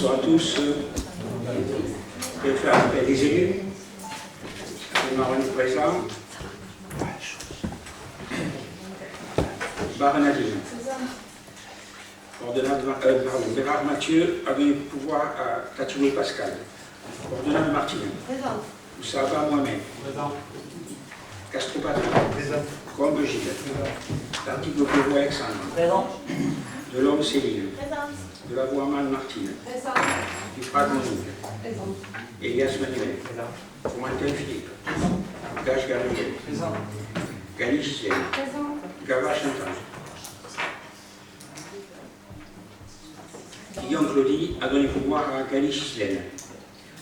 Bonsoir à tous. Je vais faire appel des élus. Le Maroni présent. Baranadine. Bérard Mathieu a donné pouvoir à Catherine Pascal. Ordonnance Martinet. Oussaba moi-même. Castro Patrick. Combe Gilles. L'article de Prévost Alexandre. Présent. Delhomme Céline. De la Voix-Man Martine. Dufrat Monique. Elias Manuel. Fromentel Philippe. Gage Gabriel. Gali Gisèle. Gava Chantal. Guillaume Claudie a donné pouvoir à Gali Gisèle.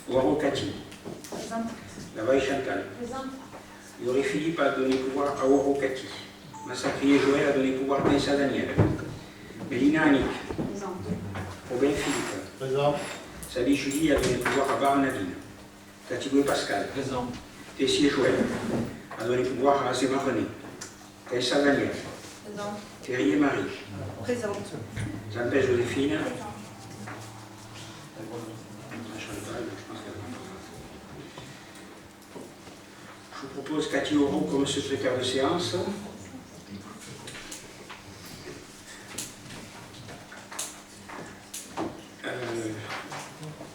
Ouaro Cathy. Lavaille Chantal. Yori Philippe a donné pouvoir à Ouaro Cathy. Massacrier Joël a donné pouvoir à Vincent Daniel. Mélina Annick. Robin Philippe. Présent. Sadi Julie a donné pouvoir à Baranadine. Tatiboué Pascal. Présent. Tessier Joël a donné pouvoir à Azéma René. Vincent Daniel. Présent. Terrier Marie. Présente. Zampé Joséphine. Je vous propose Cathy Auro comme secrétaire de séance.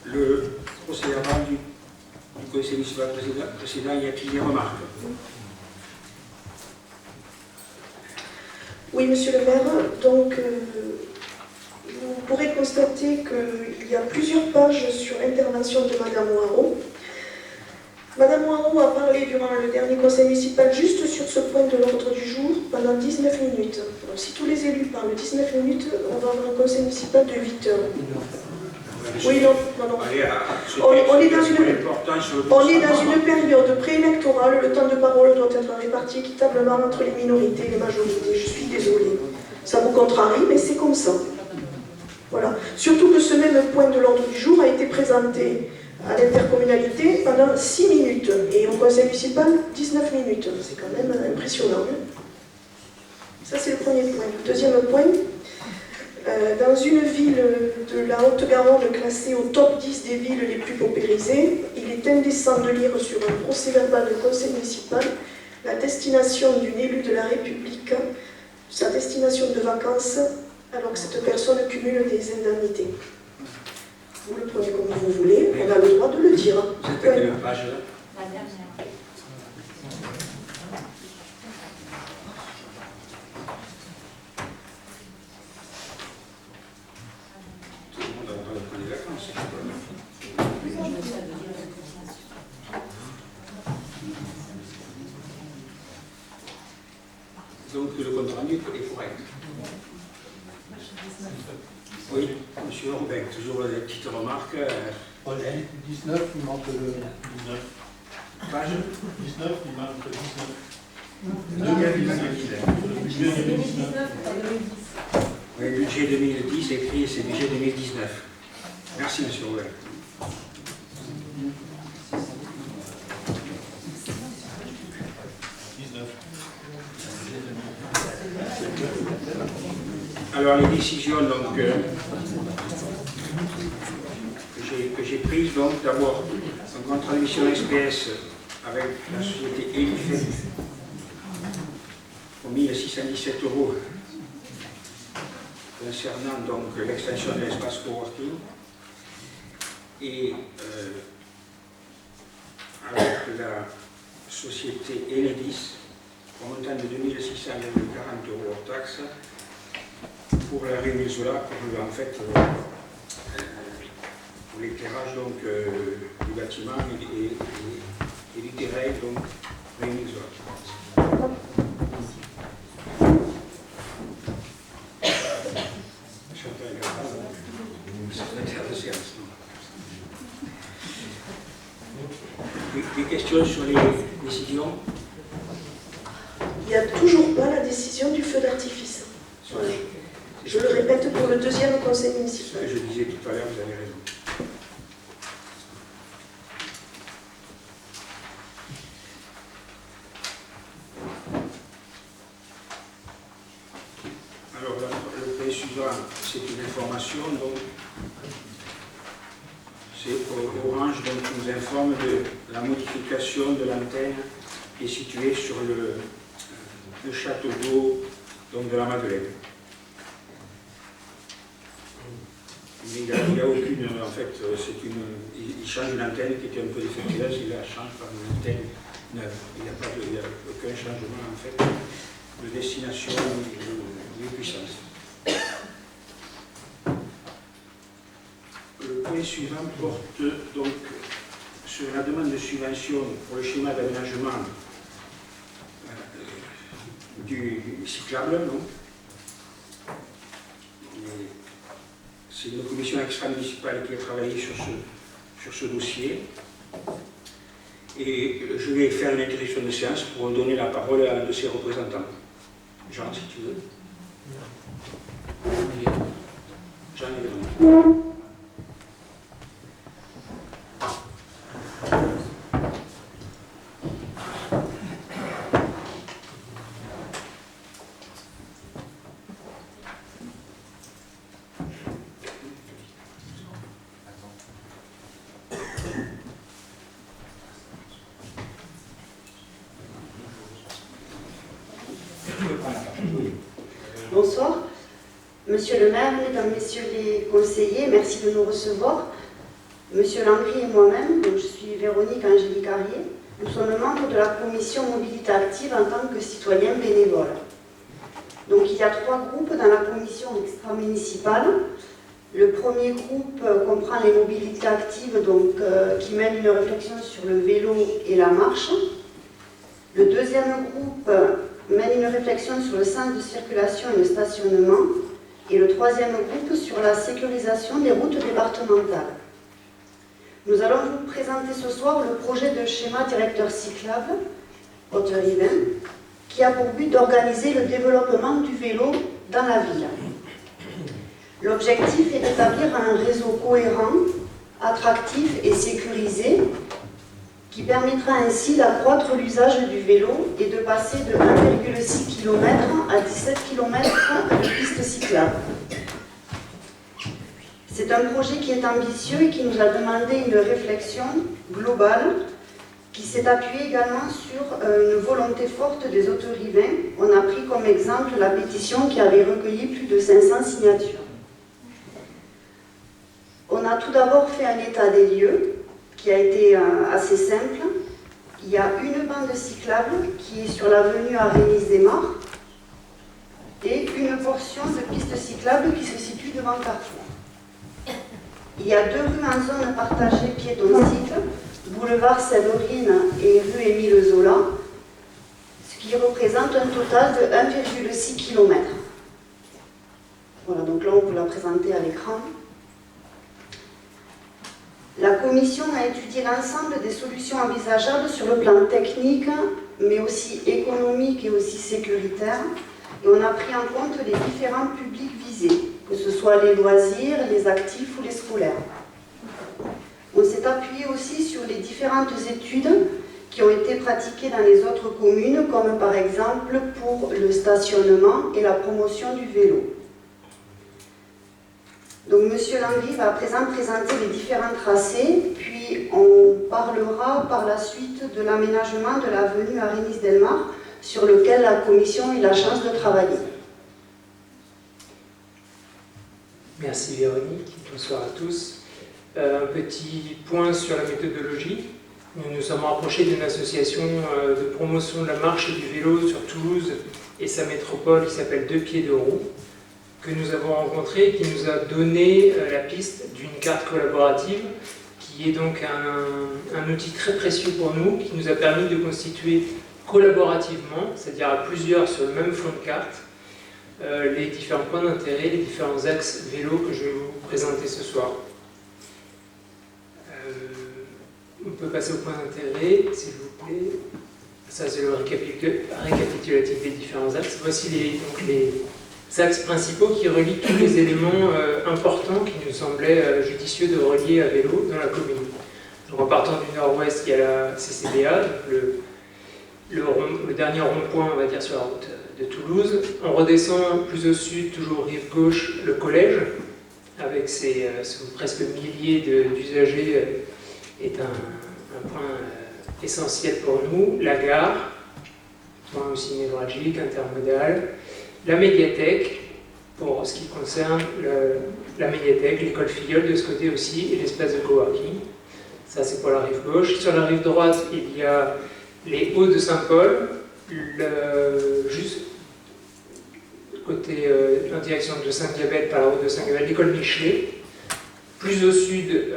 Le procès-verbal du conseil municipal précédent, y a-t-il des remarques? Oui, monsieur le maire. Donc, vous pourrez constater qu'il y a plusieurs pages sur l'intervention de madame Ouaro. Madame Ouaro a parlé durant le dernier conseil municipal juste sur ce point de l'ordre du jour pendant 19 minutes. Donc, si tous les élus parlent 19 minutes, on va avoir un conseil municipal de 8 heures. Oui, non. On est dans une période préélectorale. Le temps de parole doit être réparti équitablement entre les minorités et les majorités. Je suis désolée. Ça vous contrarie, mais c'est comme ça. Voilà. Surtout que ce même point de l'ordre du jour a été présenté à l'intercommunalité pendant 6 minutes et au conseil municipal 19 minutes. C'est quand même impressionnant. Ça, c'est le premier point. Le deuxième point. Dans une ville de la Haute-Garonne classée au top 10 des villes les plus paupérisées, il est indécent de lire sur un procès-verbal de conseil municipal la destination d'une élue de la République, sa destination de vacances, alors que cette personne cumule des indemnités. Vous le prenez comme vous voulez, on a le droit de le dire. C'est à quelle page là? La dernière. Donc le compte rendu est correct. Oui, monsieur Robin, toujours des petites remarques. 19, il manque le 19. Page 19, il manque le 19. Oui, budget 2010, écrit, c'est budget 2019. Merci, monsieur Robin. Alors les décisions donc, que j'ai prises, donc d'abord un contrat de mission SPS avec la société Elifet pour 1617 € concernant donc l'extension de l'espace coworking et avec la société Enedis pour un montant de 2640 € hors taxe pour la réunion solaire, pour en fait pour l'éclairage donc du bâtiment et du terrain donc réunion solaire. Secrétaire de séance. Des questions sur les décisions? Il n'y a toujours pas la décision du feu d'artifice. Je le répète pour le deuxième conseil Ce municipal. que je disais tout à l'heure, vous avez raison. Alors, le point suivant, c'est une information. Donc, C'est Orange donc, qui nous informe de la modification de l'antenne qui est située sur le château d'eau de la Madeleine. Mais il n'y a aucune, en fait, il change une antenne qui était un peu défectueuse, il la change par une antenne neuve. Il n'y a aucun changement, en fait, de destination ni de puissance. Le point suivant porte donc sur la demande de subvention pour le schéma d'aménagement du cyclable, non? C'est une commission extra-municipale qui a travaillé sur ce dossier. Et je vais faire une introduction de séance pour donner la parole à un de ses représentants. Jean, si tu veux. Jean Yveron. Bonsoir. Monsieur le maire, mesdames, messieurs les conseillers, merci de nous recevoir. Monsieur Langry et moi-même, donc je suis Véronique Angélique Carrier, nous sommes membres de la commission mobilité active en tant que citoyens bénévoles. Donc il y a 3 groupes dans la commission extra-municipale. Le premier groupe comprend les mobilités actives qui mènent une réflexion sur le vélo et la marche. Le deuxième groupe mène une réflexion sur le sens de circulation et le stationnement. Et le troisième groupe sur la sécurisation des routes départementales. Nous allons vous présenter ce soir le projet de schéma directeur cyclable Haute-Rivin, qui a pour but d'organiser le développement du vélo dans la ville. L'objectif est d'établir un réseau cohérent, attractif et sécurisé, qui permettra ainsi d'accroître l'usage du vélo et de passer de 1,6 km à 17 km de pistes cyclables. C'est un projet qui est ambitieux et qui nous a demandé une réflexion globale qui s'est appuyée également sur une volonté forte des Haute-Rivins. On a pris comme exemple la pétition qui avait recueilli plus de 500 signatures. On a tout d'abord fait un état des lieux qui a été assez simple. Il y a une bande cyclable qui est sur l'avenue Arénis-Desmars et une portion de piste cyclable qui se situe devant Carrefour. Il y a 2 rues en zone partagée piéton-cycle, boulevard Séverine et rue Émile Zola, ce qui représente un total de 1,6 km. Voilà, donc là on peut la présenter à l'écran. La commission a étudié l'ensemble des solutions envisageables sur le plan technique, mais aussi économique et aussi sécuritaire. Et on a pris en compte les différents publics visés, que ce soit les loisirs, les actifs ou les scolaires. On s'est appuyé aussi sur les différentes études qui ont été pratiquées dans les autres communes, comme par exemple pour le stationnement et la promotion du vélo. Donc M. Langry va à présent présenter les différents tracés, puis on parlera par la suite de l'aménagement de l'avenue Arénis-Desmars, sur lequel la commission a eu la chance de travailler. Merci Véronique, bonsoir à tous. Un petit point sur la méthodologie. Nous nous sommes rapprochés d'une association de promotion de la marche et du vélo sur Toulouse et sa métropole qui s'appelle Deux Pieds de Roue, que nous avons rencontré et qui nous a donné la piste d'une carte collaborative qui est donc un outil très précieux pour nous, qui nous a permis de constituer collaborativement, c'est-à-dire à plusieurs sur le même fond de carte, les différents points d'intérêt, les différents axes vélo que je vais vous présenter ce soir. On peut passer au point d'intérêt, s'il vous plaît. Ça, c'est le récapitulatif des différents axes. Voici les axes principaux qui relient tous les éléments importants qui nous semblaient judicieux de relier à vélo dans la commune. Donc, en partant du nord-ouest, il y a la CCBA, le dernier rond-point, on va dire, sur la route de Toulouse. On redescend plus au sud, toujours rive gauche, le collège, avec son presque millier d'usagers, est un point essentiel pour nous. La gare, point aussi névralgique, intermodal. La médiathèque, pour ce qui concerne la médiathèque, l'école filleule de ce côté aussi, et l'espace de coworking. Ça, c'est pour la rive gauche. Sur la rive droite, il y a les Hauts de Saint-Paul, juste côté en direction de Saint-Gabelle, par la route de Saint-Gabelle, l'école Michelet. Plus au sud,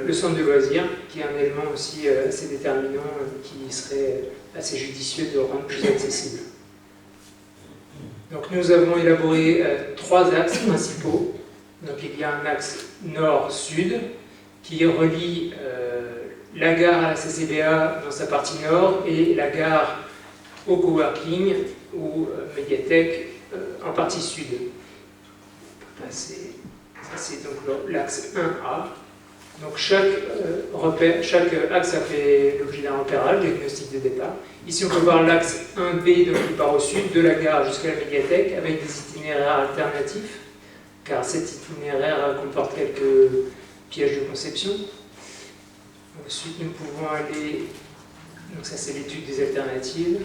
le centre de loisirs, qui est un élément aussi assez déterminant, qui serait assez judicieux de rendre plus accessible. Donc nous avons élaboré 3 axes principaux. Donc il y a un axe nord-sud qui relie la gare à la CCBA dans sa partie nord et la gare au coworking ou médiathèque en partie sud. Ça c'est donc l'axe 1A. Donc chaque axe a fait l'objet d'un repérage, diagnostic de départ. Ici on peut voir l'axe 1B donc, qui part au sud de la gare jusqu'à la médiathèque avec des itinéraires alternatifs, car cet itinéraire comporte quelques pièges de conception. Ensuite nous pouvons aller, donc ça c'est l'étude des alternatives.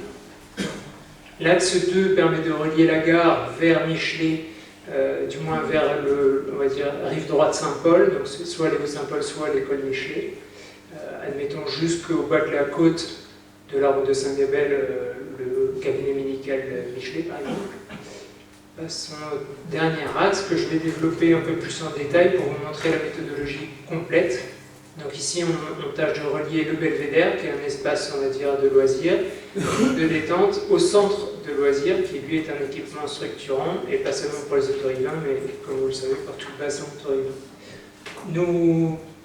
L'axe 2 permet de relier la gare vers Michelet, du moins vers on va dire, rive droite Saint-Paul, donc soit les Hauts-Saint-Paul, soit l'école Michelet. Admettons jusqu'au bas de la côte de la route de Saint-Gabelle, le cabinet médical Michelet par exemple. Passons au dernier axe que je vais développer un peu plus en détail pour vous montrer la méthodologie complète. Donc ici on tâche de relier le Belvédère, qui est un espace on va dire de loisirs, de détente, au centre de loisirs, qui lui est un équipement structurant, et pas seulement pour les autorivins, mais comme vous le savez, pour tout le bassin autorivin.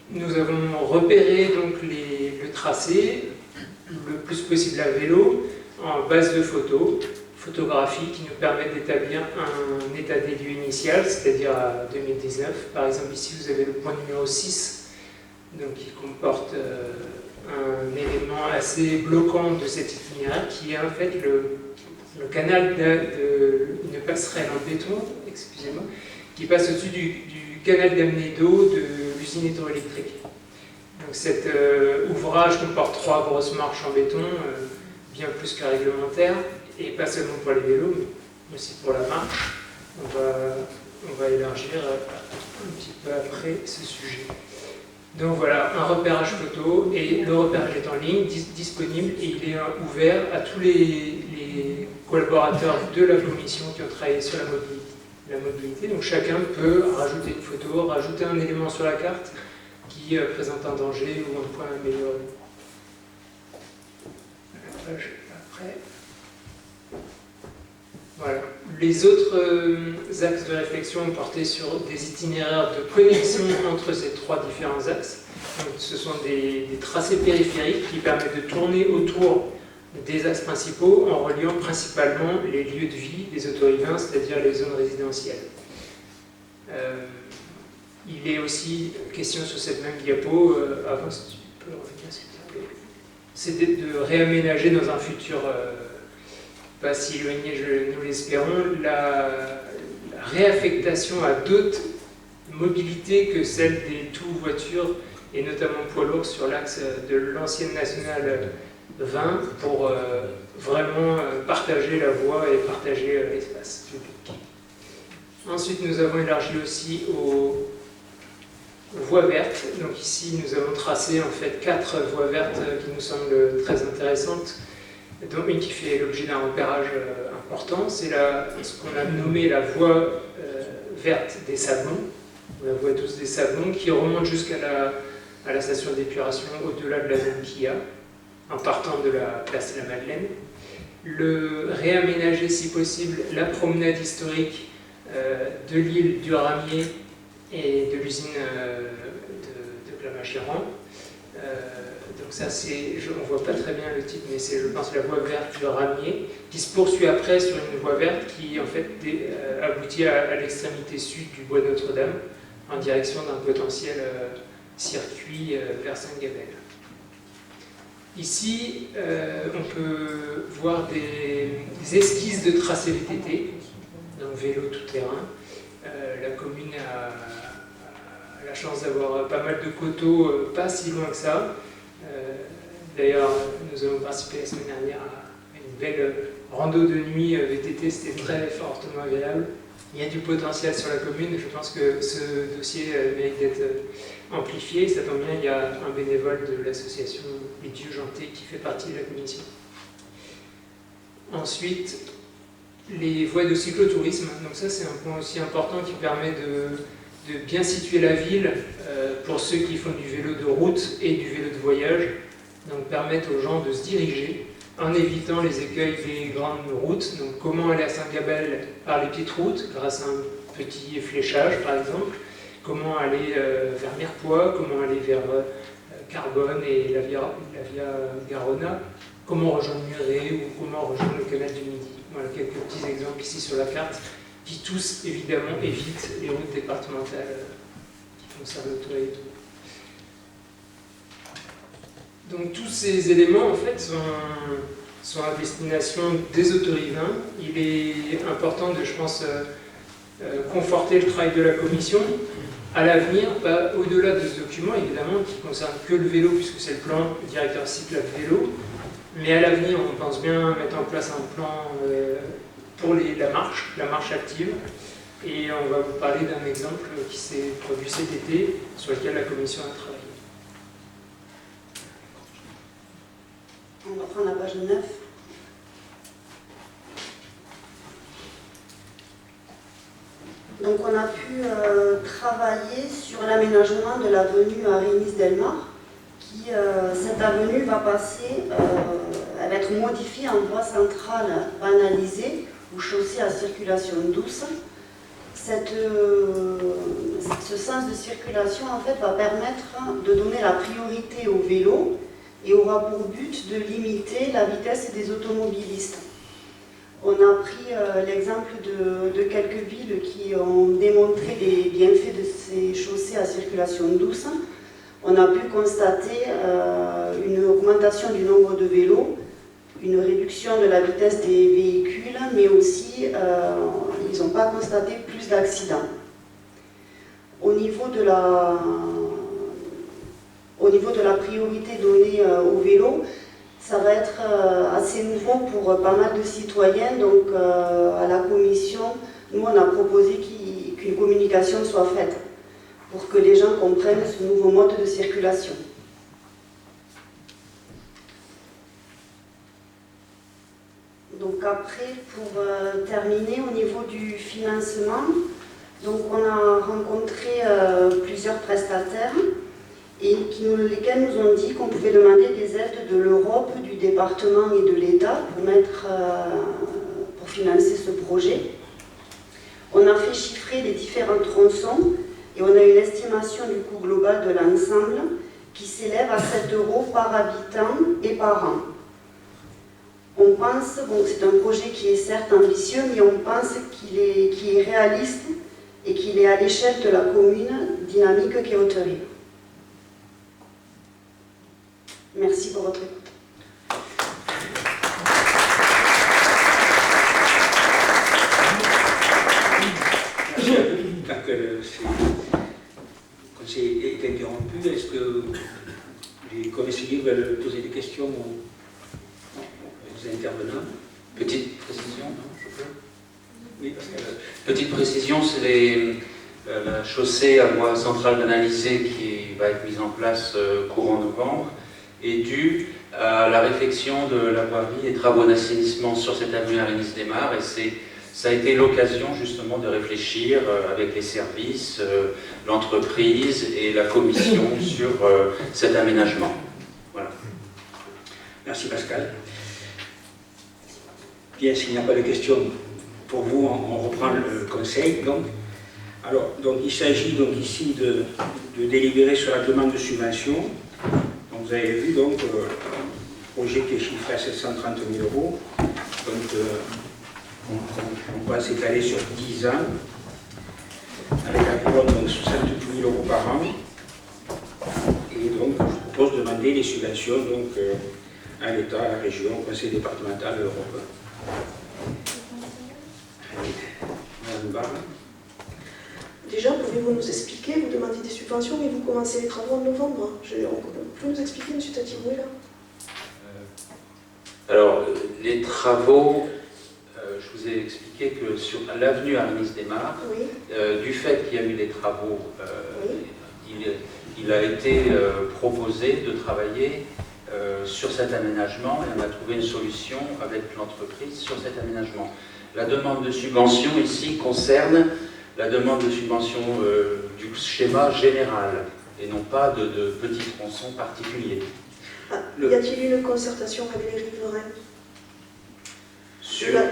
Nous avons repéré donc le tracé, le plus possible à vélo, en base de photographie qui nous permet d'établir un état des lieux initial, c'est-à-dire à 2019. Par exemple, ici vous avez le point numéro 6, donc, qui comporte un élément assez bloquant de cet itinéraire, qui est en fait le canal une passerelle en béton, excusez-moi, qui passe au-dessus du canal d'amener d'eau de l'usine hydroélectrique. Donc cet ouvrage comporte 3 grosses marches en béton, bien plus que réglementaire, et pas seulement pour les vélos, mais aussi pour la marche. On va élargir un petit peu après ce sujet. Donc voilà, un repérage photo, et le repérage est en ligne, disponible, et il est ouvert à tous les collaborateurs de la commission qui ont travaillé sur la mobilité. Donc chacun peut rajouter une photo, rajouter un élément sur la carte qui présente un danger ou un point amélioré. La page après. Voilà. Les autres axes de réflexion ont porté sur des itinéraires de connexion entre ces 3 différents axes. Donc, ce sont des tracés périphériques qui permettent de tourner autour des axes principaux en reliant principalement les lieux de vie des autorivins, c'est-à-dire les zones résidentielles. Il est aussi question sur cette même diapo, avant si tu peux revenir s'il te plaît, c'est de réaménager dans un futur pas si éloigné, nous l'espérons, la réaffectation à d'autres mobilités que celle des tout-voitures et notamment poids lourds sur l'axe de l'ancienne nationale 20 pour vraiment partager la voie et partager l'espace public. Ensuite, nous avons élargi aussi aux voies vertes. Donc ici, nous avons tracé en fait 4 voies vertes qui nous semblent très intéressantes, dont une qui fait l'objet d'un repérage important, c'est ce qu'on a nommé la voie verte des Sablons, la voie douce des Sablons, qui remonte jusqu'à la station d'épuration au-delà de la zone Kia, en partant de la place de la Madeleine. Le réaménager, si possible, la promenade historique de l'île du Ramier et de l'usine de Clamart-Chiran. Donc ça c'est, on ne voit pas très bien le titre, mais c'est je pense la voie verte du Ramier, qui se poursuit après sur une voie verte qui en fait aboutit à l'extrémité sud du bois de Notre-Dame, en direction d'un potentiel circuit vers Saint-Gabelle. Ici, on peut voir des esquisses de tracés VTT, donc vélo tout-terrain. La commune a la chance d'avoir pas mal de coteaux, pas si loin que ça. D'ailleurs, nous avons participé la semaine dernière à une belle rando de nuit VTT, c'était très fortement agréable. Il y a du potentiel sur la commune, et je pense que ce dossier mérite d'être amplifié. Ça tombe bien, il y a un bénévole de l'association Les Dieux Jantés qui fait partie de la commission. Ensuite, les voies de cyclotourisme. Donc ça, c'est un point aussi important qui permet de bien situer la ville pour ceux qui font du vélo de route et du vélo de voyage. Donc permettre aux gens de se diriger en évitant les écueils des grandes routes. Donc comment aller à Saint-Gabelle par les petites routes, grâce à un petit fléchage par exemple. Comment aller vers Mirepoix, comment aller vers Carbone et la Via Garona. Comment rejoindre Muret ou comment rejoindre le canal du Midi. Voilà quelques petits exemples ici sur la carte qui tous évidemment évitent les routes départementales qui concernent l'auto-étoile. Donc tous ces éléments en fait sont à destination des autorivins. Il est important de, je pense, conforter le travail de la commission. À l'avenir, au-delà de ce document, évidemment, qui ne concerne que le vélo, puisque c'est le plan directeur cyclable vélo, mais à l'avenir, on pense bien mettre en place un plan pour la marche active. Et on va vous parler d'un exemple qui s'est produit cet été, sur lequel la commission a travaillé. On va prendre la page 9. Donc on a pu travailler sur l'aménagement de l'avenue Arénis-Delmar, qui, cette avenue va passer, elle va être modifiée en voie centrale banalisée ou chaussée à circulation douce. Ce sens de circulation en fait va permettre de donner la priorité au vélo et aura pour but de limiter la vitesse des automobilistes. On a pris l'exemple de quelques villes qui ont démontré les bienfaits de ces chaussées à circulation douce. On a pu constater une augmentation du nombre de vélos, une réduction de la vitesse des véhicules, mais aussi ils n'ont pas constaté plus d'accidents. Au niveau de la priorité donnée au vélo, ça va être assez nouveau pour pas mal de citoyens. Donc à la commission, nous on a proposé qu'une communication soit faite pour que les gens comprennent ce nouveau mode de circulation. Donc après, pour terminer, au niveau du financement, donc on a rencontré plusieurs prestataires et lesquels nous ont dit qu'on pouvait demander des aides de l'Europe, du département et de l'État pour financer ce projet. On a fait chiffrer les différents tronçons et on a une estimation du coût global de l'ensemble qui s'élève à 7 € par habitant et par an. On pense, bon, c'est un projet qui est certes ambitieux, mais on pense qu'il est réaliste et qu'il est à l'échelle de la commune dynamique qu'est Hauterive. Merci pour votre écoute. Merci à vous. Tant que le conseil est interrompu, est-ce que les conseillers veulent poser des questions aux intervenants? Petite précision, non, je peux? Oui, parce que... Petite précision, c'est la chaussée à voie centrale banalisée qui va être mise en place courant novembre est due à la réflexion de la voirie et travaux d'assainissement sur cette avenue Arénis-Desmar, et ça a été l'occasion justement de réfléchir avec les services, l'entreprise et la commission sur cet aménagement. Voilà. Merci Pascal. Bien, s'il n'y a pas de questions pour vous, on reprend le conseil. Alors, il s'agit donc ici de délibérer sur la demande de subvention. Donc, vous avez vu donc le projet qui est chiffré à 730 000 €. Donc, on va s'étaler sur 10 ans, avec un coût de 68 000 € par an. Et donc, je vous propose de demander les subventions donc, à l'État, à la région, au conseil départemental, à l'Europe. Déjà, pouvez-vous nous expliquer, vous demandez des subventions, mais vous commencez les travaux en novembre. Pouvez-vous nous expliquer, M. Tatiboui, là? Alors, les travaux, je vous ai expliqué que sur l'avenue Aramis-Desmarres, Oui. Du fait qu'il y a eu des travaux, Oui. il a été proposé de travailler sur cet aménagement et on a trouvé une solution avec l'entreprise sur cet aménagement. La demande de subvention ici concerne la demande de subvention du schéma général et non pas de petits tronçons particuliers. Ah, y a-t-il une concertation avec les riverains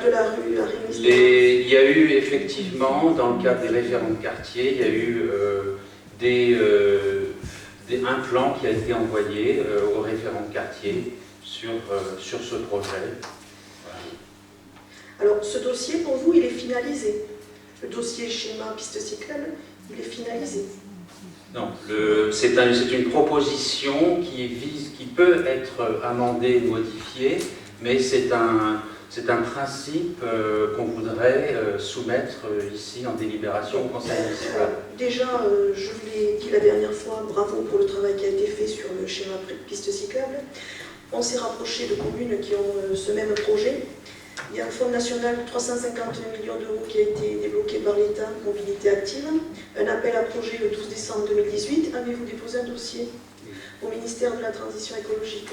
de la rue Aramis? Il y a eu effectivement, dans le cadre des référents de quartier, il y a eu un plan qui a été envoyé aux référents de quartier sur ce projet. Voilà. Alors, ce dossier, pour vous, il est finalisé. Le dossier schéma piste cyclable, il est finalisé. Non, c'est une proposition qui peut être amendée, modifiée, mais c'est un principe qu'on voudrait soumettre ici en délibération au Conseil municipal. Déjà, je vous l'ai dit la dernière fois, bravo pour le travail qui a été fait sur le schéma piste cyclable. On s'est rapproché de communes qui ont ce même projet. Il y a un fonds national de 350 millions d'euros qui a été débloqué par l'État, mobilité active. Un appel à projet le 12 décembre 2018. Avez-vous déposé un dossier au ministère de la Transition écologique?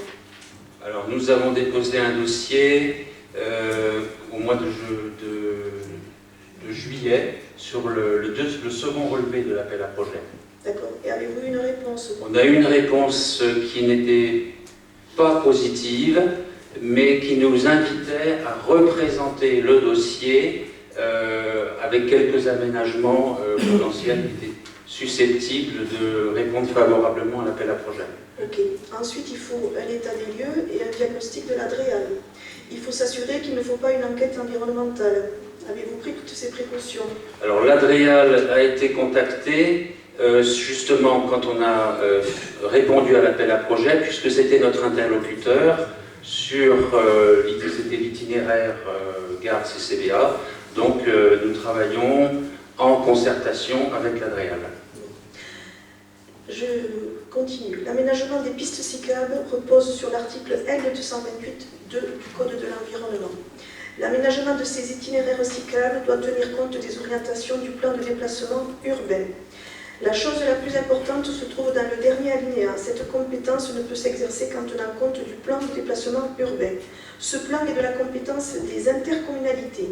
Alors, nous avons déposé un dossier au mois de juillet sur le second relevé de l'appel à projet. D'accord. Et avez-vous une réponse? On a eu une réponse qui n'était pas positive, mais qui nous invitait à représenter le dossier avec quelques aménagements potentiels qui étaient susceptibles de répondre favorablement à l'appel à projet. Ok. Ensuite, il faut un état des lieux et un diagnostic de l'ADREAL. Il faut s'assurer qu'il ne faut pas une enquête environnementale. Avez-vous pris toutes ces précautions? Alors, l'ADREAL a été contacté justement quand on a répondu à l'appel à projet, puisque c'était notre interlocuteur sur l'itinéraire gare CCBA. Donc, nous travaillons en concertation avec l'ADREAL. Je continue. L'aménagement des pistes cyclables repose sur l'article L228.2 du Code de l'environnement. L'aménagement de ces itinéraires cyclables doit tenir compte des orientations du plan de déplacement urbain. La chose la plus importante se trouve dans le dernier alinéa. Cette compétence ne peut s'exercer qu'en tenant compte du plan de déplacement urbain. Ce plan est de la compétence des intercommunalités.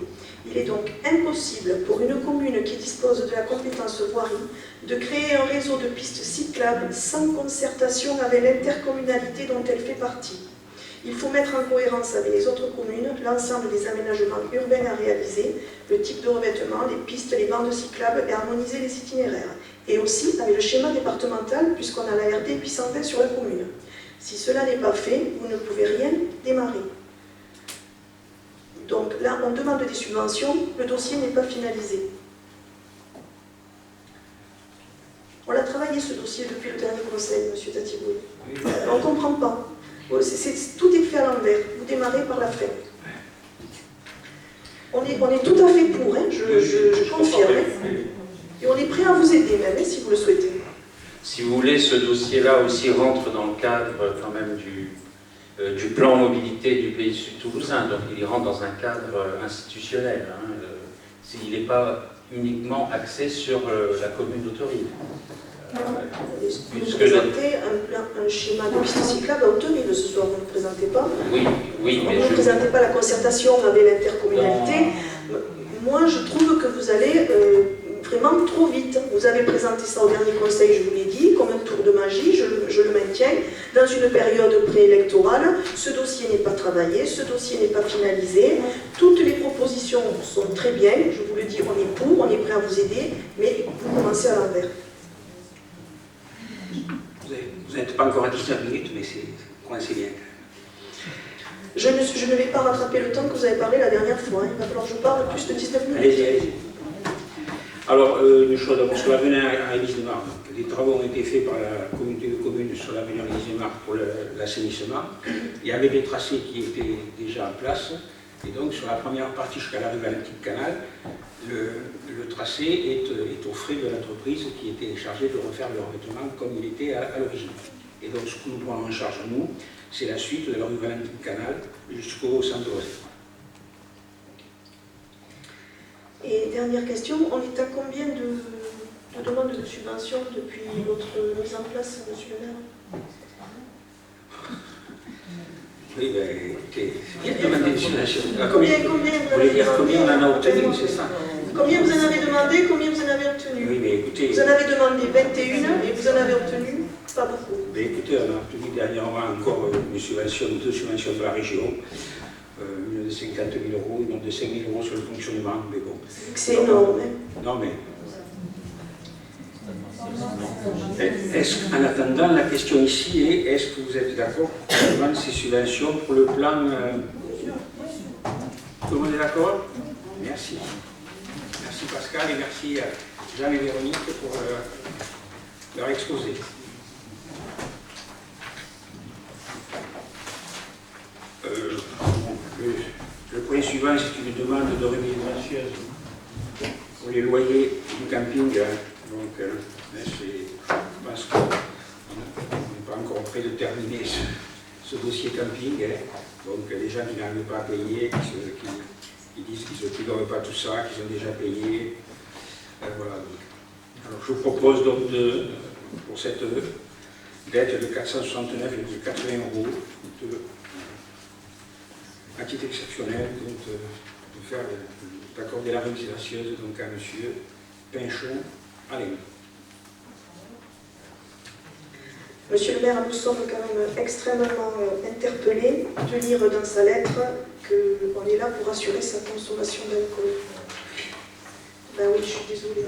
Il est donc impossible pour une commune qui dispose de la compétence voirie de créer un réseau de pistes cyclables sans concertation avec l'intercommunalité dont elle fait partie. Il faut mettre en cohérence avec les autres communes l'ensemble des aménagements urbains à réaliser, le type de revêtement, les pistes, les bandes cyclables et harmoniser les itinéraires. Et aussi avec le schéma départemental puisqu'on a la RD 820 sur la commune. Si cela n'est pas fait, vous ne pouvez rien démarrer. Donc là, on demande des subventions, le dossier n'est pas finalisé. On a travaillé ce dossier depuis le dernier conseil, M. Tatiboui. On ne comprend pas. Tout est fait à l'envers. Vous démarrez par la fin. On est tout à fait pour, hein, je confirme. Et on est prêt à vous aider même, si vous le souhaitez. Si vous voulez, ce dossier-là aussi rentre dans le cadre quand même du plan mobilité du Pays Sud toulousain, donc il rentre dans un cadre institutionnel. Hein. Il n'est pas uniquement axé sur la commune d'Autorive. Vous présentez un schéma de piste cyclable à Autorive ce soir, vous ne le présentez pas? Oui, mais vous ne présentez pas la concertation avec l'intercommunalité. Moi, je trouve que vous allez vraiment trop vite. Vous avez présenté ça au dernier conseil, je vous l'ai dit, comme un tour de magie, je le maintiens, dans une période préélectorale. Ce dossier n'est pas travaillé, ce dossier n'est pas finalisé. Toutes les propositions sont très bien, je vous le dis, on est pour, on est prêt à vous aider, mais vous commencez à l'envers. Vous n'êtes pas encore à 19 minutes, mais c'est coincé bien. Je ne vais pas rattraper le temps que vous avez parlé la dernière fois. Il va falloir que je parle plus de 19 minutes. Allez-y. Alors, une chose d'abord, sur l'avenue Aramis-Desmarres, des travaux ont été faits par la communauté de communes sur l'avenue Aramis-Desmarres pour l'assainissement. Il y avait des tracés qui étaient déjà en place. Et donc, sur la première partie jusqu'à l'arrivée à l'antique canal, le tracé est aux frais de l'entreprise qui était chargée de refaire le revêtement comme il était à l'origine. Et donc ce que nous prenons en charge, nous, c'est la suite de la rue Valentin-Canal jusqu'au centre de Rosette. Et dernière question, on est à combien de demandes de subventions depuis votre mise en place, monsieur le maire? Oui, ben, écoutez, il y a demandé une subvention. Combien vous voulez dire combien on en a obtenu, c'est ça? Combien vous en avez demandé, combien vous en avez obtenu? Oui, mais écoutez... Vous en avez demandé 21 et vous en avez obtenu pas beaucoup. Ben, écoutez, on a obtenu dernièrement encore deux subventions de la région. Une de 50 000 €, une de 5 000 € sur le fonctionnement, mais bon. C'est énorme. Hein? Non, mais... En attendant, la question ici est, est-ce que vous êtes d'accord pour qu'on demande ces subventions pour le plan... Tout le monde est d'accord? Merci. Merci Pascal et merci à Jean et Véronique pour leur exposé. Le point suivant, c'est une demande de remise gracieuse pour les loyers du camping. Donc, je pense qu'on n'est pas encore prêt de terminer ce dossier camping. Donc, les gens qui n'arrivent pas à payer, qui disent qu'ils ne doivent pas tout ça, qu'ils ont déjà payé. Voilà. Alors, je vous propose donc, pour cette dette de 469,80 €, à titre exceptionnel, d'accorder la remise gracieuse à M. Pinchon. Allez. Monsieur le maire, nous sommes quand même extrêmement interpellés de lire dans sa lettre qu'on est là pour assurer sa consommation d'alcool. Ben oui, je suis désolée.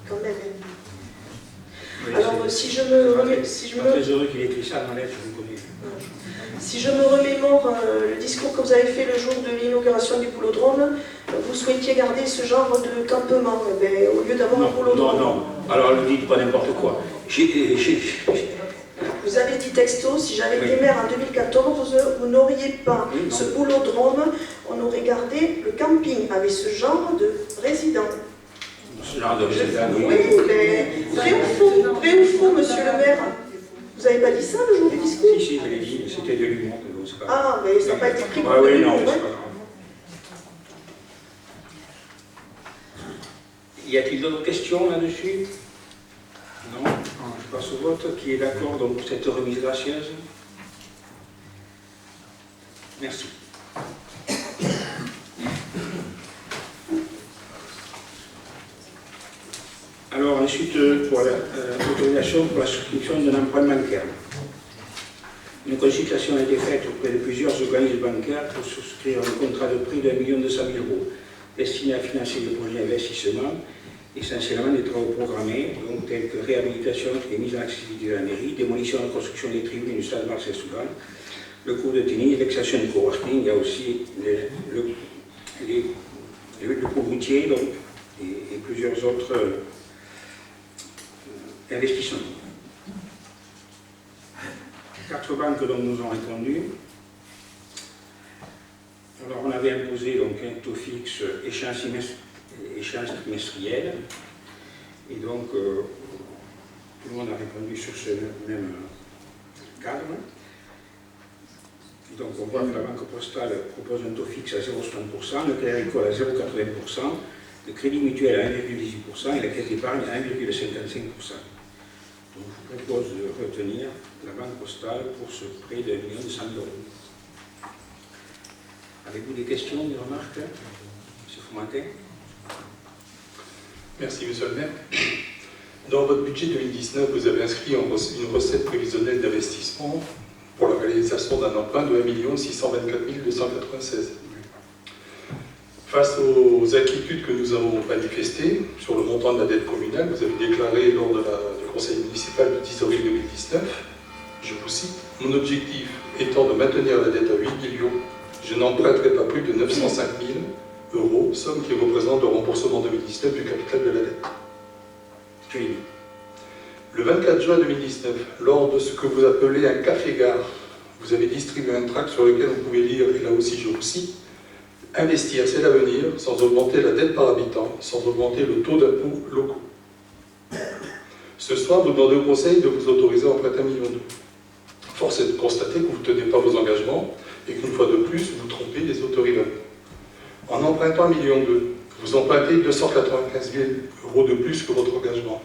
Quand même. Oui, alors, si je me... très heureux qu'il ait écrit ça dans la lettre, je vous connais. Si je me remémore le discours que vous avez fait le jour de l'inauguration du boulodrome, vous souhaitiez garder ce genre de campement, ben, au lieu d'avoir un boulodrome. Non. Alors ne dites pas n'importe quoi. Vous avez dit texto, si j'avais été maire en 2014, vous n'auriez pas ce boulodrome, on aurait gardé le camping avec ce genre de résidents. Ce genre de résidents, oui. Mais vrai ou faux, monsieur le maire? Vous n'avez pas dit ça le jour du discours? Si, je l'ai dit, c'était de l'humour. Ah, mais ça n'a pas été pris comme oui, l'humour. non, c'est pas grave. Y a-t-il d'autres questions là-dessus? Non. Je passe au vote. Qui est d'accord donc pour cette remise gracieuse? Merci. Alors ensuite, pour l'autorisation pour la souscription d'un emprunt bancaire. Une consultation a été faite auprès de plusieurs organismes bancaires pour souscrire un contrat de prêt d'1 200 000 € destiné à financer des projets d'investissement, essentiellement des travaux programmés, donc tels que réhabilitation et mise en accessibilité de la mairie, démolition et construction des tribunes du stade Marcel Soudan, le cours de tennis, l'extension du coworking, il y a aussi le cours routier donc, et plusieurs autres investissements. 4 banques donc, nous ont répondu. Alors on avait imposé donc, un taux fixe échéance trimestrielle. Et donc tout le monde a répondu sur ce même cadre. Et donc on voit que la Banque Postale propose un taux fixe à 0,60%, le Crédit Agricole à 0,80%, le Crédit Mutuel à 1,18% et la Caisse d'épargne à 1,55%. Donc, je vous propose de retenir la Banque Postale pour ce prêt de 1 200 000 €. Avez-vous des questions, des remarques? M. Foumantin? Merci, monsieur le maire. Dans votre budget 2019, vous avez inscrit une recette prévisionnelle d'investissement pour la réalisation d'un emprunt de 1 624 296. Face aux inquiétudes que nous avons manifestées sur le montant de la dette communale, vous avez déclaré lors du conseil municipal du 10 avril 2019, je vous cite, « Mon objectif étant de maintenir la dette à 8 millions, je n'emprunterai pas plus de 905 000 €, somme qui représente le remboursement 2019 du capital de la dette. » Le 24 juin 2019, lors de ce que vous appelez un café-gare, vous avez distribué un tract sur lequel on pouvait lire, et là aussi je vous cite, Investir, c'est l'avenir, sans augmenter la dette par habitant, sans augmenter le taux d'impôts locaux. Ce soir, vous demandez au Conseil de vous autoriser à emprunter 1,2 million. Force est de constater que vous ne tenez pas vos engagements et qu'une fois de plus, vous trompez les autorivins. En empruntant 1,2 million, vous empruntez 295 000 € de plus que votre engagement.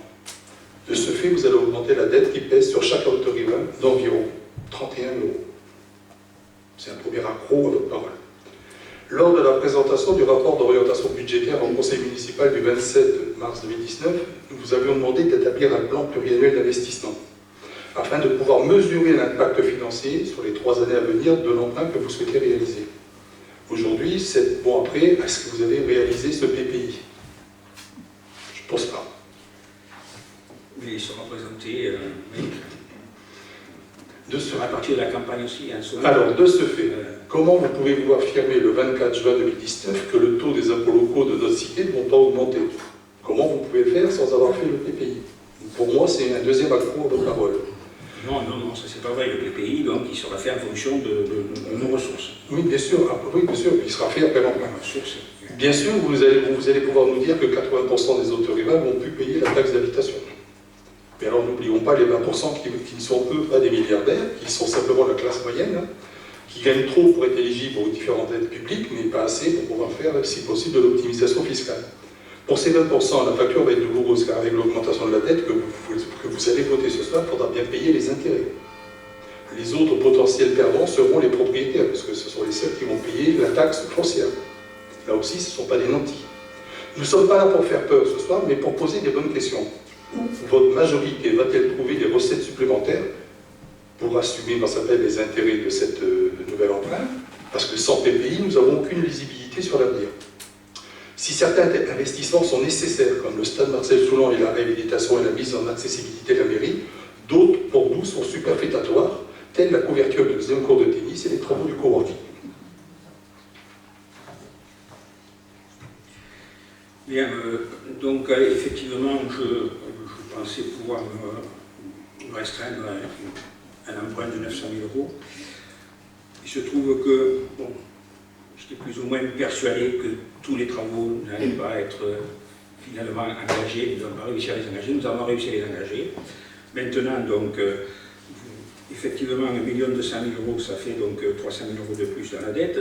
De ce fait, vous allez augmenter la dette qui pèse sur chaque autorivin d'environ 31 €. C'est un premier accroc à votre parole. Lors de la présentation du rapport d'orientation budgétaire au Conseil municipal du 27 mars 2019, nous vous avions demandé d'établir un plan pluriannuel d'investissement afin de pouvoir mesurer l'impact financier sur les 3 années à venir de l'emprunt que vous souhaitez réaliser. Aujourd'hui, 7 mois après, est-ce que vous avez réalisé ce PPI? Je ne pense pas. Mais il sera présenté à partir de la campagne aussi. Alors, de ce fait, comment vous pouvez vous affirmer le 24 juin 2019 que le taux des impôts locaux de notre cité ne vont pas augmenter? Comment vous pouvez le faire sans avoir fait le PPI? Pour moi, c'est un deuxième accroc à votre parole. Non, ça c'est pas vrai. Le PPI, donc, il sera fait en fonction de nos ressources. Oui, bien sûr, il sera fait après l'emprunt. Bien sûr, vous allez pouvoir nous dire que 80% des autorivins ne vont plus payer la taxe d'habitation. Mais alors n'oublions pas les 20% qui ne sont eux pas des milliardaires, qui sont simplement la classe moyenne, hein, qui gagnent trop pour être éligibles aux différentes aides publiques, mais pas assez pour pouvoir faire, si possible, de l'optimisation fiscale. Pour ces 20%, la facture va être douloureuse, car avec l'augmentation de la dette que vous allez voter ce soir, il faudra bien payer les intérêts. Les autres potentiels perdants seront les propriétaires, parce que ce sont les seuls qui vont payer la taxe foncière. Là aussi, ce ne sont pas des nantis. Nous ne sommes pas là pour faire peur ce soir, mais pour poser des bonnes questions. Où votre majorité va-t-elle trouver des recettes supplémentaires pour assumer, dans sa peine, les intérêts de cette nouvelle emprunt? Parce que sans PPI, nous n'avons aucune visibilité sur l'avenir. Si certains investissements sont nécessaires, comme le stade Marcel Soulan et la réhabilitation et la mise en accessibilité de la mairie, d'autres, pour nous, sont superfétatoires, tels la couverture du deuxième cours de tennis et les travaux du coworking. Bien, donc effectivement, je pensais pouvoir me restreindre à un emprunt de 900 000 €. Il se trouve que, bon, j'étais plus ou moins persuadé que tous les travaux n'allaient pas être finalement engagés, nous n'avons pas réussi à les engager, nous avons réussi à les engager. Maintenant, donc, effectivement, 1 200 000 €, ça fait donc 300 000 € de plus dans la dette,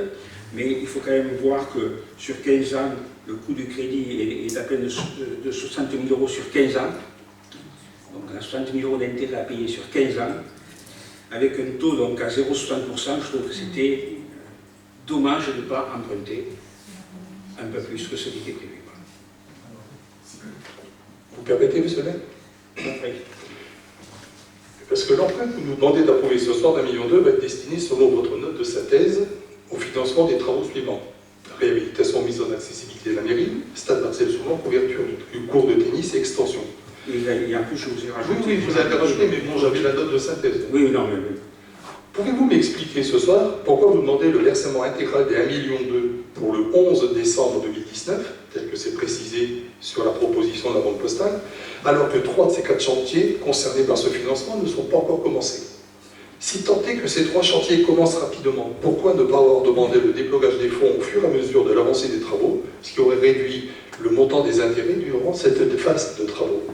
mais il faut quand même voir que sur 15 ans, le coût du crédit est à peine de 60 000 € sur 15 ans, donc on a 60 000 € d'intérêt à payer sur 15 ans, avec un taux donc à 0,60%, je trouve que c'était dommage de ne pas emprunter un peu plus que ce qui était prévu. Vous permettez, monsieur le maire? Oui. Parce que l'emprunt que vous nous demandez d'approuver ce soir d'1,2 million va être destiné, selon votre note de synthèse, au financement des travaux suivants. Réhabilitation, mise en accessibilité de la mairie, stade Marcel Soulan, couverture du cours de tennis et extension. Et en plus, je vous ai rajouté... Oui, vous avez rajouté, mais bon, j'avais la note de synthèse. Oui, non, mais... Pouvez-vous m'expliquer ce soir pourquoi vous demandez le versement intégral des 1,2 million pour le 11 décembre 2019, tel que c'est précisé sur la proposition de la Banque Postale, alors que 3 de ces 4 chantiers concernés par ce financement ne sont pas encore commencés? Si tant est que ces 3 chantiers commencent rapidement, pourquoi ne pas avoir demandé le déblocage des fonds au fur et à mesure de l'avancée des travaux, ce qui aurait réduit le montant des intérêts durant cette phase de travaux?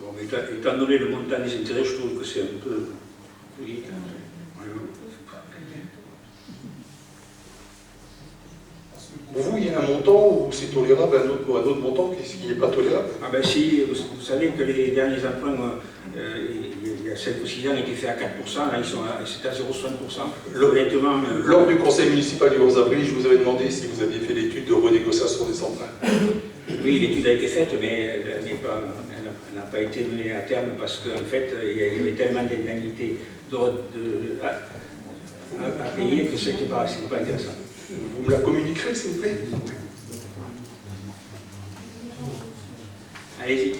Bon, mais étant donné le montant des intérêts, je trouve que c'est un peu... Oui. Pour vous, il y a un montant où c'est tolérable, un autre montant qui n'est pas tolérable? Ah ben si, vous savez que les derniers emprunts, il y a 5 ou 6 ans, étaient faits à 4%, là c'est à 0,60%. Honnêtement... Lors du conseil municipal du 11 avril, je vous avais demandé si vous aviez fait l'étude de renégociation des emprunts. Oui, l'étude a été faite, mais elle n'a pas été menée à terme parce qu'en fait, il y avait tellement d'indemnités à payer que ce n'était pas intéressant. Vous me la communiquerez, s'il vous plaît? Allez-y.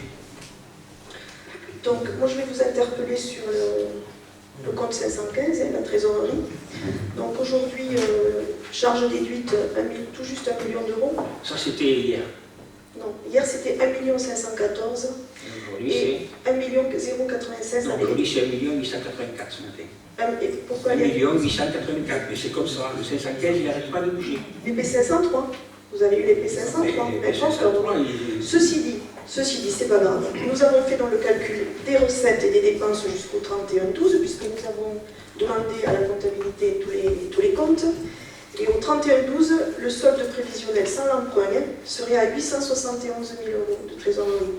Donc, moi, je vais vous interpeller sur le compte 515, la trésorerie. Donc, aujourd'hui, charge déduite, tout juste 1 million d'euros. Ça, c'était hier. Non, hier, c'était 1 514 000. Aujourd'hui, et c'est... 1 096 000 Aujourd'hui, c'est 1 884 ce matin. Et pourquoi 1 il y a 884, mais c'est comme ça. Le 515, il n'arrête pas de bouger. les P503? Vous avez eu les P503. Les 503, Ceci dit, c'est pas grave. Nous avons fait dans le calcul des recettes et des dépenses jusqu'au 31/12, puisque nous avons demandé à la comptabilité tous les comptes. Et au 31/12, le solde prévisionnel sans l'emprunt serait à 871 000 € de trésorerie.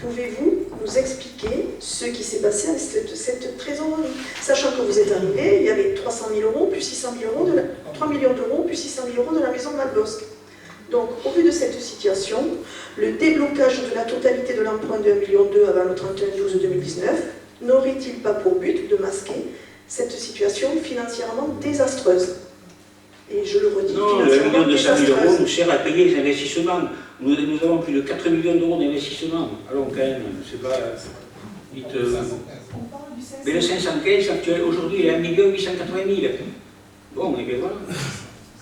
Pouvez-vous nous expliquer ce qui s'est passé avec cette trésorerie? Sachant que vous êtes arrivé, il y avait 300 000 € plus 600 000 € 3 millions d'euros plus 600 000 € de la maison de Malbosc. Donc, au vu de cette situation, le déblocage de la totalité de l'emprunt de 1,2 million avant le 31/12/2019 n'aurait-il pas pour but de masquer cette situation financièrement désastreuse? Et je le redis, non, le million de 100 000 € nous sert à payer les investissements. Nous avons plus de 4 millions d'euros d'investissement. Alors quand même, c'est pas... Mais le 515 actuel, aujourd'hui, il est à 1 880 000. Bon, et bien voilà.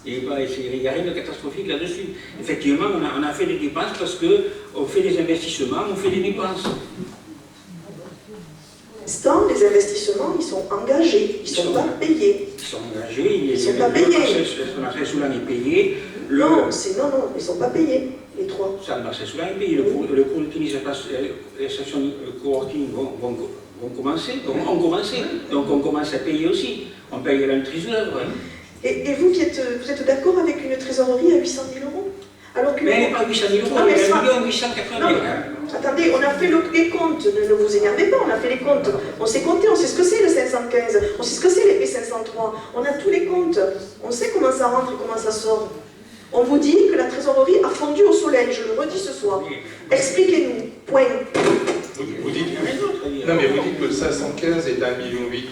Il n'y a rien de catastrophique là-dessus. Effectivement, on a fait des dépenses parce qu'on fait des investissements, on fait des dépenses. L'instant, les investissements, ils sont engagés, ils ne sont pas payés. Ils sont engagés, ils ne sont pas payés. Marcel Soulan est payé. Non, ils ne sont pas payés, les trois. Ça, Marcel Soulan est payé. Le cours d'utilisation, les stations coworking vont commencer, ont commencé. Donc on commence à payer aussi. On paye la maîtrise d'œuvre. Et vous, vous êtes d'accord avec une trésorerie à 800 000 €? Alors que mais elle n'est pas 800 000 €, elle est à 1 880 000 €. Attendez, on a fait les comptes, ne vous énervez pas, on a fait les comptes. On sait compter, on sait ce que c'est le 515, on sait ce que c'est les P503, on a tous les comptes, on sait comment ça rentre et comment ça sort. On vous dit que la trésorerie a fondu au soleil, je le redis ce soir. Expliquez-nous, point. Vous dites que le 515 est à 1,8 million.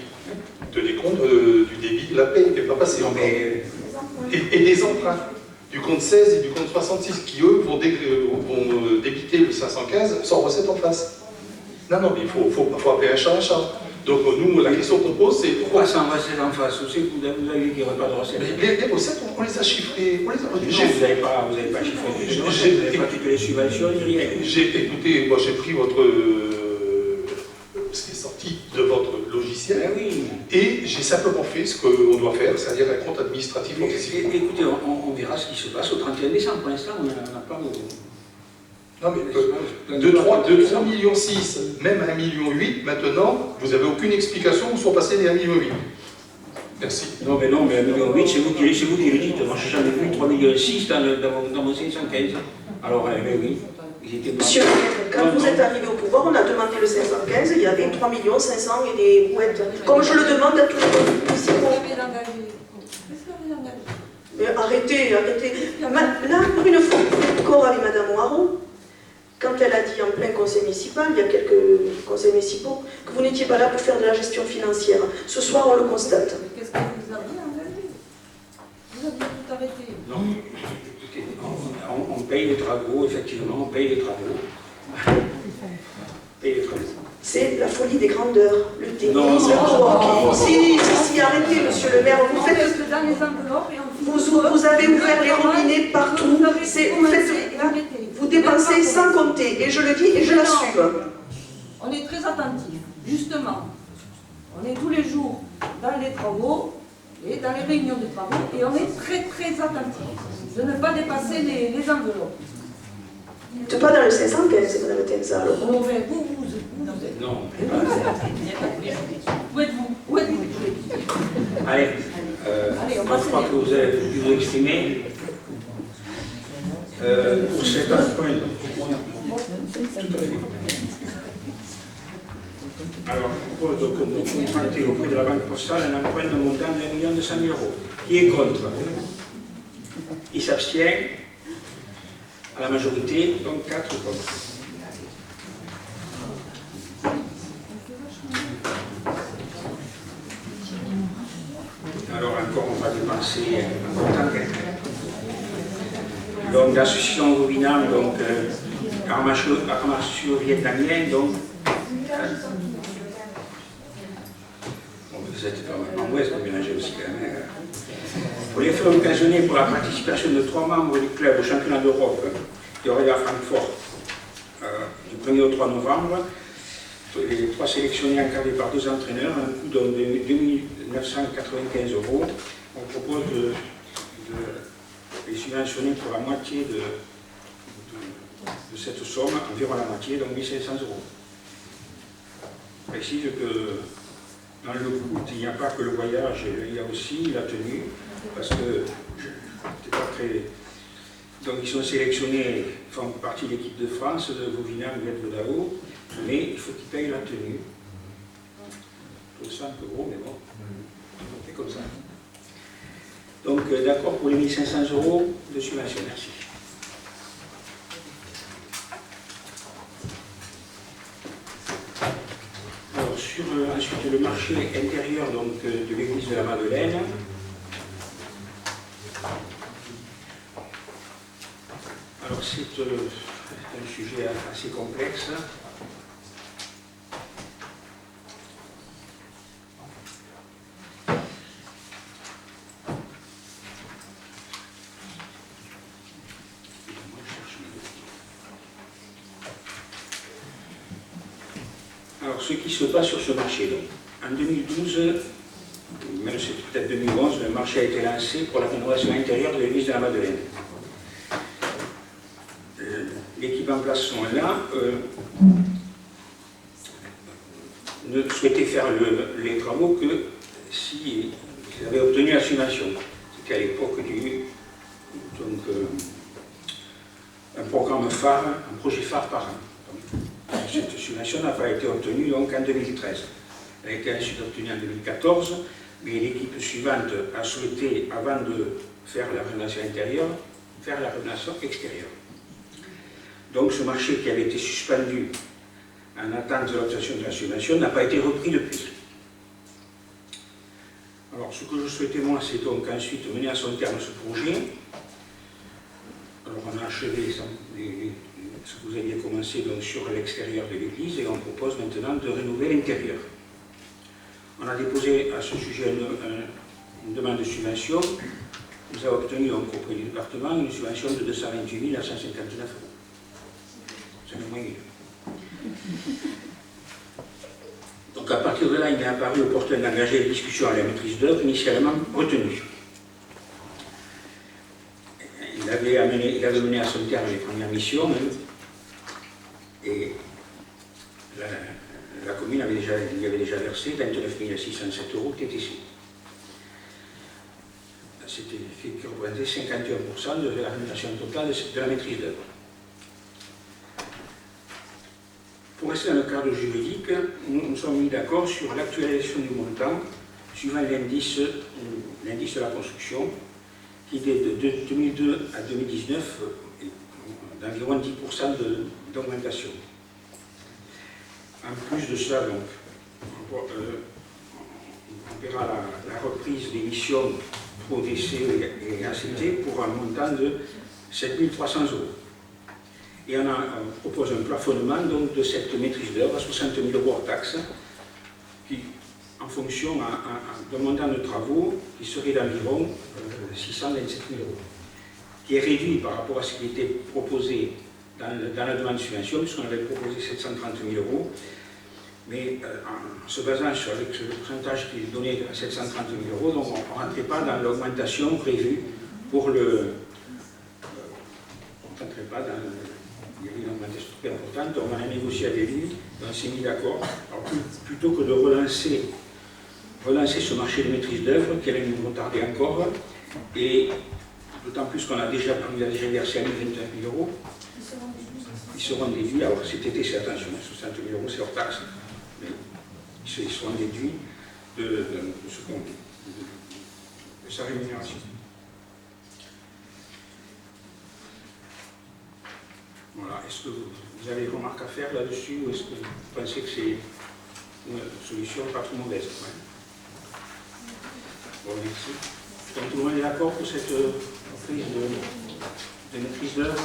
Tenez compte du débit de la paie, qui n'est pas passé encore. Et des emprunts. Du compte 16 et du compte 66, qui eux vont débiter le 515 sans recette en face. Non, mais il faut appeler un chat un chat. Donc nous, la question qu'on pose, c'est... Pourquoi sans recette en face? Vous savez que vous avez dit qu'il n'y aurait pas de recette. Les recettes, on les a chiffrées, on les a redigées. Non, vous n'avez pas chiffré les recettes, vous n'avez pas toutes les subventions, rien. Écoutez, moi j'ai pris ce qui est sorti de votre logiciel, oui. Et j'ai simplement fait ce qu'on doit faire, c'est-à-dire un compte administratif anticipé. Écoutez, on verra ce qui se passe au 31 décembre. Pour l'instant, on n'a pas... Non mais de 3,6 millions, même à 1,8 million, maintenant, vous n'avez aucune explication où sont passés les 1,8 million. Merci. Non, mais 1,8 million, c'est vous qui le dites. Moi, je n'ai jamais vu 3,6 millions dans mon 515. Alors, oui. Monsieur, quand vous êtes arrivé au pouvoir, on a demandé le 515, il y avait 3 500 000 et des brouettes. Comme je le demande à tous les municipaux. Mais arrêtez. Là, pour une fois, vous êtes d'accord avec Mme Oireau, quand elle a dit en plein conseil municipal, il y a quelques conseils municipaux, que vous n'étiez pas là pour faire de la gestion financière. Ce soir, on le constate. Qu'est-ce que vous avez engagé? Vous avez tout arrêté. Non, écoutez, on paye les travaux, effectivement, on paye les travaux. C'est la folie des grandeurs, le tennis, le coworking. Si, arrêtez, monsieur le maire, vous faites... Dans les enveloppes et vous avez ouvert les robinets partout. Vous dépensez sans compter, et je le dis et je l'assume. On est très attentifs, justement. On est tous les jours dans les travaux et dans les réunions de travaux, et on est très très attentifs de ne pas dépasser les enveloppes. Pas dans le 515, Mme Tenza, alors. Vous êtes. Non. Où êtes-vous? Allez, je crois que vous avez pu vous exprimer pour cet emprunt. Alors, je propose donc de contracter auprès de la Banque Postale un emprunt de montant de 1 200 000 €. Qui est contre? Qui s'abstient? À la majorité, donc 4 contre. Alors encore, on va dépenser un montant. Donc l'association Robinam, donc armatures vietnamiens, donc... Bon, vous êtes en ouest, vous mélangez aussi quand même. Pour les frais occasionnés pour la participation de 3 membres du club au championnat d'Europe, qui aurait à Francfort, du du 1er au 3 novembre, les 3 sélectionnés encadrés par 2 entraîneurs, un coût de 2 995 €. On propose de les subventionner pour la moitié de cette somme, environ la moitié, donc 1 500 €. Je précise que dans le coût, il n'y a pas que le voyage, il y a aussi la tenue, parce que c'était pas très... Donc ils sont sélectionnés, font partie de l'équipe de France, de Vauvinam, de Dao, mais il faut qu'ils payent la tenue. Je trouve ça un peu gros, mais bon, on fait comme ça. Donc d'accord pour les 1 500 € de subvention, merci. Alors sur ensuite le marché intérieur donc, de l'église de la Madeleine. Alors c'est un sujet assez complexe. Alors ce qui se passe sur ce marché, donc, en 2012, même c'est peut-être 2011, le marché a été lancé pour la rénovation intérieure de l'église de la Madeleine. L'équipe en place sont là, ne souhaitaient faire les travaux que s'ils avaient obtenu la subvention. C'était à l'époque un programme phare, un projet phare par an. Cette subvention n'a pas été obtenue donc en 2013. Elle a été ensuite obtenue en 2014, mais l'équipe suivante a souhaité, avant de faire la rénovation intérieure, faire la rénovation extérieure. Donc ce marché qui avait été suspendu en attente de l'obtention de la subvention n'a pas été repris depuis. Alors ce que je souhaitais moi, c'est donc ensuite mener à son terme ce projet. Alors on a achevé ce que vous aviez commencé donc, sur l'extérieur de l'église et on propose maintenant de rénover l'intérieur. On a déposé à ce sujet une demande de subvention. Nous avons obtenu donc, auprès du département une subvention de 228 159 €. C'est le moyen. Donc à partir de là, il est apparu opportun d'engager les discussions à la maîtrise d'œuvre initialement retenue. Il avait mené à son terme les premières missions et la commune lui avait déjà versé 29 607 € TTC. C'était fait qui représentait 51% de la rémunération totale de la maîtrise d'œuvre. Pour rester dans le cadre juridique, nous sommes mis d'accord sur l'actualisation du montant suivant l'indice de la construction qui était de 2002 à 2019 d'environ 10% d'augmentation. En plus de ça, donc, on verra la reprise des missions pro DC et ACT pour un montant de 7 300 €. Et on propose un plafonnement donc, de cette maîtrise d'œuvre à 60 000 € hors taxe, qui, en fonction d'un montant de travaux qui serait d'environ 627 000 €, qui est réduit par rapport à ce qui était proposé dans la demande de subvention, puisqu'on avait proposé 730 000 €, mais en se basant sur le pourcentage qui est donné à 730 000 €, donc on ne rentrait pas dans l'augmentation prévue pour le... on ne rentrait pas dans... Il y avait une augmentation très importante, on en a négocié avec lui, on s'est mis d'accord. Alors plutôt que de relancer ce marché de maîtrise d'œuvre, qui allait nous retarder encore, et d'autant plus qu'on a déjà versé à 1 029 000 €, ils seront déduits, alors cet été c'est attention, 60 000 € c'est hors taxe, mais ils seront déduits de sa rémunération. Voilà. Est-ce que vous avez des remarques à faire là-dessus ou est-ce que vous pensez que c'est une solution pas trop mauvaise? Ouais. Bon, merci. Donc tout le monde est d'accord pour cette prise de maîtrise d'œuvre?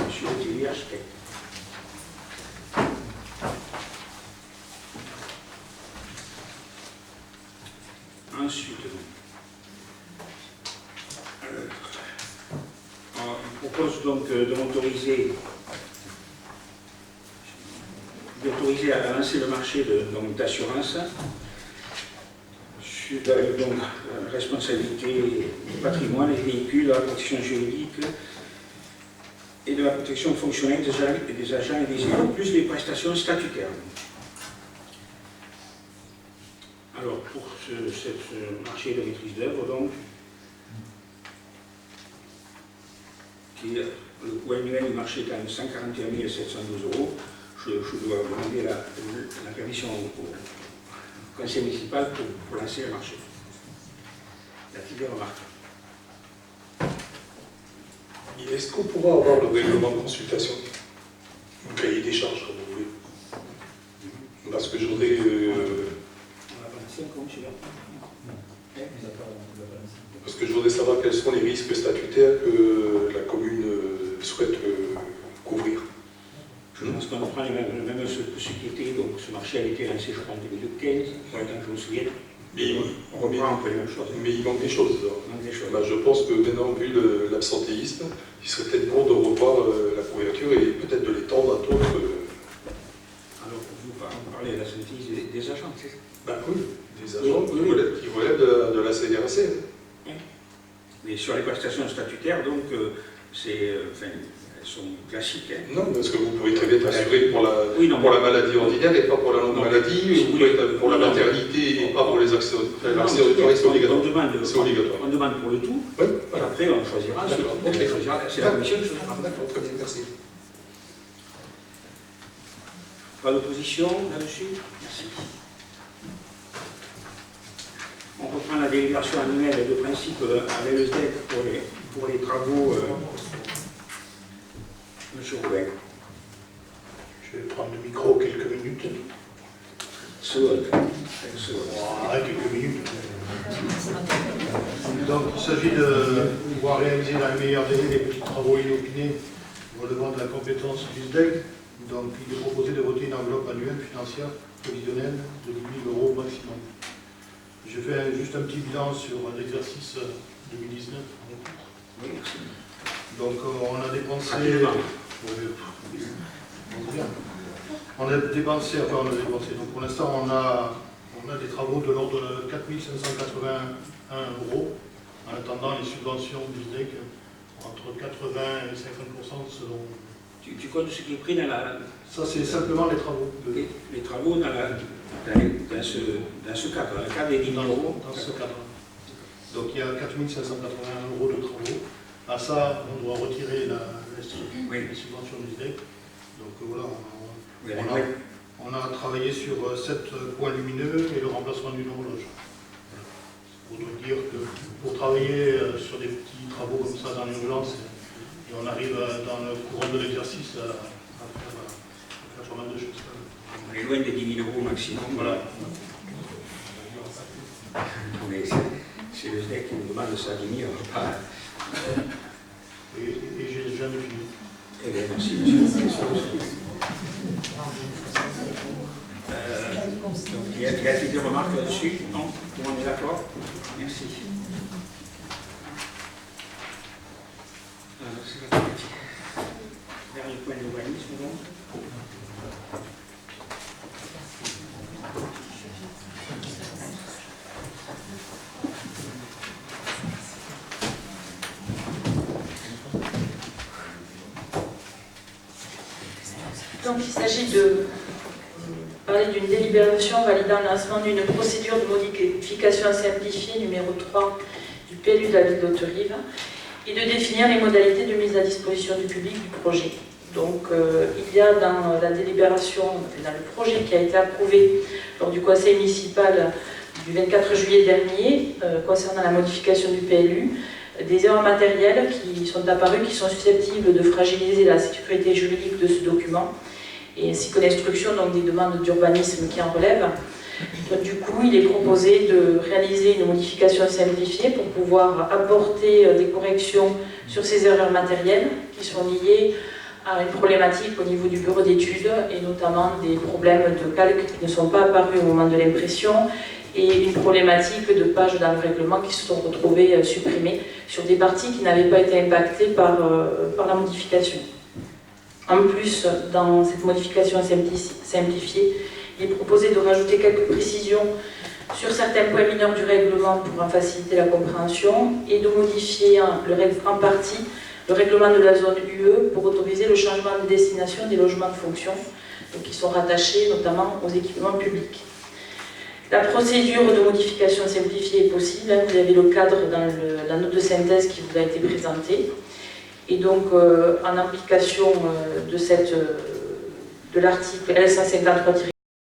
Monsieur Letellier, architecte. Ensuite, on propose donc de m'autoriser autorisé à lancer le marché d'assurance sur donc, la responsabilité du patrimoine, des véhicules, de la protection juridique et de la protection fonctionnelle des agents et des élus, plus les prestations statutaires. Alors, pour ce marché de maîtrise d'œuvre, donc, le coût annuel du marché est à 141 712 €, je dois demander la permission au conseil municipal pour lancer le marché. Y a-t-il des remarques? Est-ce qu'on pourra avoir le règlement de consultation? Ou cahier des charges, comme vous voulez? Parce que je voudrais... Parce que je voudrais savoir quels sont les risques statutaires que la commune souhaite couvrir. Je pense qu'on prend même ce qui était, donc ce marché a été lancé, je crois, en 2015, tant que je me souviens. On reprend un peu les mêmes choses. Mais il manque des choses. Bah, je pense que maintenant, vu l'absentéisme, il serait peut-être bon de revoir la couverture et peut-être de l'étendre à d'autres. Alors, vous parlez de l'absentéisme des agents, c'est ça? Ben oui, des agents qui relèvent de la CNRAC. Mais sur les prestations statutaires, donc, elles sont classiques. Hein. Non, parce que vous pouvez très bien être assuré pour la maladie ordinaire et pas pour la longue maladie, si vous pouvez être pour la maternité et pas pour les accès l'accès auditoire, c'est obligatoire. C'est obligatoire. On demande pour le tout, oui, et après on choisira. C'est la commission qui choisira. D'accord, très bien, merci. Pas d'opposition là-dessus? Merci. On reprend la délibération annuelle de principe à l'ESDEC pour les travaux. Monsieur Roubaix. Je vais prendre le micro quelques minutes. Seconde. Quelques minutes. Donc il s'agit de pouvoir réaliser dans les meilleurs délais les petits travaux inopinés relevant de la compétence du SDEC. Donc il est proposé de voter une enveloppe annuelle financière prévisionnelle de 10 000 € maximum. Je fais juste un petit bilan sur l'exercice 2019. Oui, merci. Donc on a dépensé... On a dépensé, donc pour l'instant on a des travaux de l'ordre de 4 581 € en attendant les subventions du SDEC entre 80 et 50% selon... Tu comptes ce qui est pris dans la... Ça c'est simplement les travaux. Les travaux dans ce cadre, dans le cadre des 10 000 €. Dans ce cadre. Donc il y a 4 581 € de travaux. À ça, on doit retirer les subventions du SDEC. Donc voilà, on a travaillé sur 7 points lumineux et le remplacement d'une horloge. Pour nous dire que pour travailler sur des petits travaux comme ça dans l'urgence, et on arrive dans le courant de l'exercice à faire pas mal de choses. On est loin des 10 000 € maximum. Voilà. Mais c'est le SDEC qui nous demande de s'aligner. Et j'ai jamais fini. Eh bien, merci, monsieur. Donc, y a-t-il des remarques là-dessus? Non? Tout le monde est d'accord? Merci. C'est la partie. Dernier point d'urbanisme, donc. Donc il s'agit de parler d'une délibération validant le lancement d'une procédure de modification simplifiée numéro 3 du PLU de la ville d'Hauterive et de définir les modalités de mise à disposition du public du projet. Donc il y a dans la délibération, dans le projet qui a été approuvé lors du conseil municipal du 24 juillet dernier concernant la modification du PLU, des erreurs matérielles qui sont apparues, qui sont susceptibles de fragiliser la sécurité juridique de ce document, et ainsi que l'instruction des demandes d'urbanisme qui en relèvent. Donc, du coup, il est proposé de réaliser une modification simplifiée pour pouvoir apporter des corrections sur ces erreurs matérielles qui sont liées à une problématique au niveau du bureau d'études et notamment des problèmes de calque qui ne sont pas apparus au moment de l'impression et une problématique de pages dans le règlement qui se sont retrouvées supprimées sur des parties qui n'avaient pas été impactées par la modification. En plus, dans cette modification simplifiée, il est proposé de rajouter quelques précisions sur certains points mineurs du règlement pour en faciliter la compréhension et de modifier en partie le règlement de la zone UE pour autoriser le changement de destination des logements de fonction, donc qui sont rattachés notamment aux équipements publics. La procédure de modification simplifiée est possible, vous avez le cadre dans la note de synthèse qui vous a été présentée, et donc en application de l'article L153